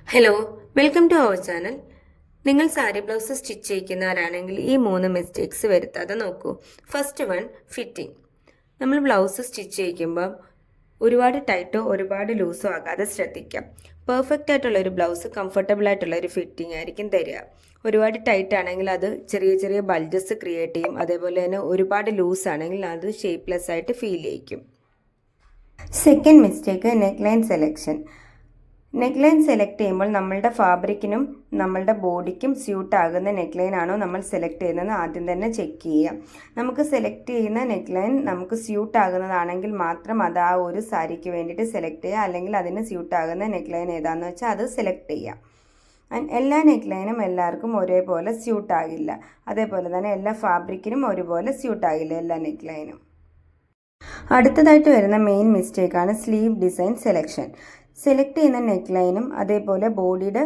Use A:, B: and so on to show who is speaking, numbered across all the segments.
A: Hello, welcome to our channel. നിങ്ങൾ sari blouse stitch ചെയ്യിക്കുന്നവരാണെങ്കിൽ ഈ 3 mistakes വരുത്താതെ നോക്കൂ. First one, fitting. നമ്മൾ ബ്ലൗസ് സ്റ്റിച്ച് ചെയ്യിക്കുമ്പോൾ ഒരുപാട് ടൈറ്റോ ഒരുപാട് ലൂസോ ആകാതെ ശ്രദ്ധിക്കാം. പെർഫെക്റ്റ് ആയിട്ടുള്ള ഒരു ബ്ലൗസ് കംഫർട്ടബിൾ ആയിട്ടുള്ള ഒരു ഫിറ്റിംഗ് ആയിരിക്കും തരിക. ഒരുപാട് ടൈറ്റ് ആണെങ്കിൽ അത് ചെറിയ ചെറിയ ബൾജസ് ക്രിയേറ്റ് ചെയ്യും. അതേപോലെ തന്നെ ഒരുപാട് ലൂസ് ആണെങ്കിൽ അത് ഷേപ്പ്ലെസ് ആയിട്ട് ഫീൽ ചെയ്യിക്കും. Second mistake, neck line selection. Neck line select ചെയ്യുമ്പോൾ നമ്മളുടെ ഫാബ്രിക്കിനും നമ്മളുടെ ബോഡിക്കും സ്യൂട്ട് ആകുന്ന നെക്ക് ലൈൻ ആണോ നമ്മൾ സെലക്ട് ചെയ്യുന്നതെന്ന് ആദ്യം തന്നെ ചെക്ക് ചെയ്യുക. നമുക്ക് സെലക്ട് ചെയ്യുന്ന നെക്ക് ലൈൻ നമുക്ക് സ്യൂട്ട് ആകുന്നതാണെങ്കിൽ മാത്രം അത് ആ ഒരു സാരിക്ക് വേണ്ടിയിട്ട് സെലക്ട് ചെയ്യുക. അല്ലെങ്കിൽ അതിന് സ്യൂട്ട് ആകുന്ന നെക്ക് ലൈൻ ഏതാണെന്ന് വെച്ചാൽ അത് സെലക്ട് ചെയ്യുക. എല്ലാ നെക്ക് ലൈനും എല്ലാവർക്കും ഒരേപോലെ സ്യൂട്ട് ആകില്ല. അതേപോലെ തന്നെ എല്ലാ ഫാബ്രിക്കിനും ഒരുപോലെ സ്യൂട്ട് ആകില്ല എല്ലാ നെക്ക് ലൈനും. അടുത്തതായിട്ട് വരുന്ന മെയിൻ മിസ്റ്റേക്കാണ് സ്ലീവ് ഡിസൈൻ സെലക്ഷൻ. സെലക്ട് ചെയ്യുന്ന നെക്ക് ലൈനും അതേപോലെ ബോഡിയുടെ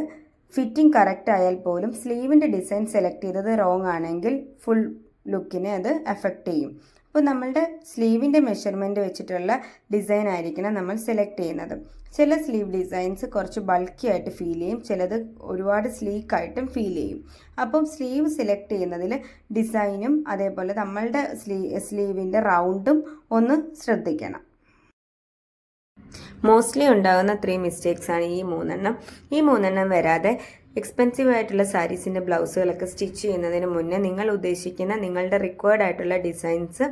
A: ഫിറ്റിംഗ് കറക്റ്റ് ആയാൽ പോലും സ്ലീവിൻ്റെ ഡിസൈൻ സെലക്ട് ചെയ്തത് റോങ് ആണെങ്കിൽ ഫുൾ ലുക്കിനെ അത് എഫക്റ്റ് ചെയ്യും. അപ്പോൾ നമ്മളുടെ സ്ലീവിൻ്റെ മെഷർമെൻറ്റ് വെച്ചിട്ടുള്ള ഡിസൈൻ ആയിരിക്കണം നമ്മൾ സെലക്ട് ചെയ്യുന്നത്. ചില സ്ലീവ് ഡിസൈൻസ് കുറച്ച് ബൾക്കി ആയിട്ട് ഫീൽ ചെയ്യും, ചിലത് ഒരുപാട് സ്ലീക്കായിട്ടും ഫീൽ ചെയ്യും. അപ്പം സ്ലീവ് സെലക്ട് ചെയ്യുന്നതിൽ ഡിസൈനും അതേപോലെ നമ്മളുടെ സ്ലീവിൻ്റെ റൗണ്ടും ഒന്ന് ശ്രദ്ധിക്കണം. മോസ്റ്റ്ലി ഉണ്ടാകുന്ന 3 മിസ്റ്റേക്സ് ആണ് ഈ 3 ഈ 3 വരാതെ എക്സ്പെൻസീവ് ആയിട്ടുള്ള സാരീസിൻ്റെ ബ്ലൗസുകളൊക്കെ സ്റ്റിച്ച് ചെയ്യുന്നതിന് മുന്നേ നിങ്ങൾ ഉദ്ദേശിക്കുന്ന നിങ്ങളുടെ റിക്വയർഡ് ആയിട്ടുള്ള ഡിസൈൻസ്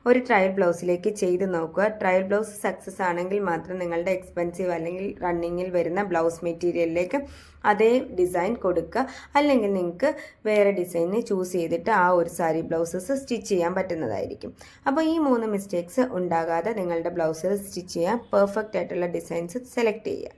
A: ഒരു ട്രയൽ ബ്ലൗസിലേക്ക് ചെയ്ത് നോക്കുക. ട്രയൽ ബ്ലൗസ് സക്സസ് ആണെങ്കിൽ മാത്രം നിങ്ങളുടെ എക്സ്പെൻസീവ് അല്ലെങ്കിൽ റണ്ണിങ്ങിൽ വരുന്ന ബ്ലൗസ് മെറ്റീരിയലിലേക്ക് അതേ ഡിസൈൻ കൊടുക്കുക. അല്ലെങ്കിൽ നിങ്ങൾക്ക് വേറെ ഡിസൈന് ചൂസ് ചെയ്തിട്ട് ആ ഒരു സാരി ബ്ലൗസസ് സ്റ്റിച്ച് ചെയ്യാൻ പറ്റുന്നതായിരിക്കും. അപ്പോൾ ഈ 3 മിസ്റ്റേക്സ് ഉണ്ടാകാതെ നിങ്ങളുടെ ബ്ലൗസുകൾ സ്റ്റിച്ച് ചെയ്യാൻ പെർഫെക്റ്റ് ആയിട്ടുള്ള ഡിസൈൻസ് സെലക്ട് ചെയ്യുക.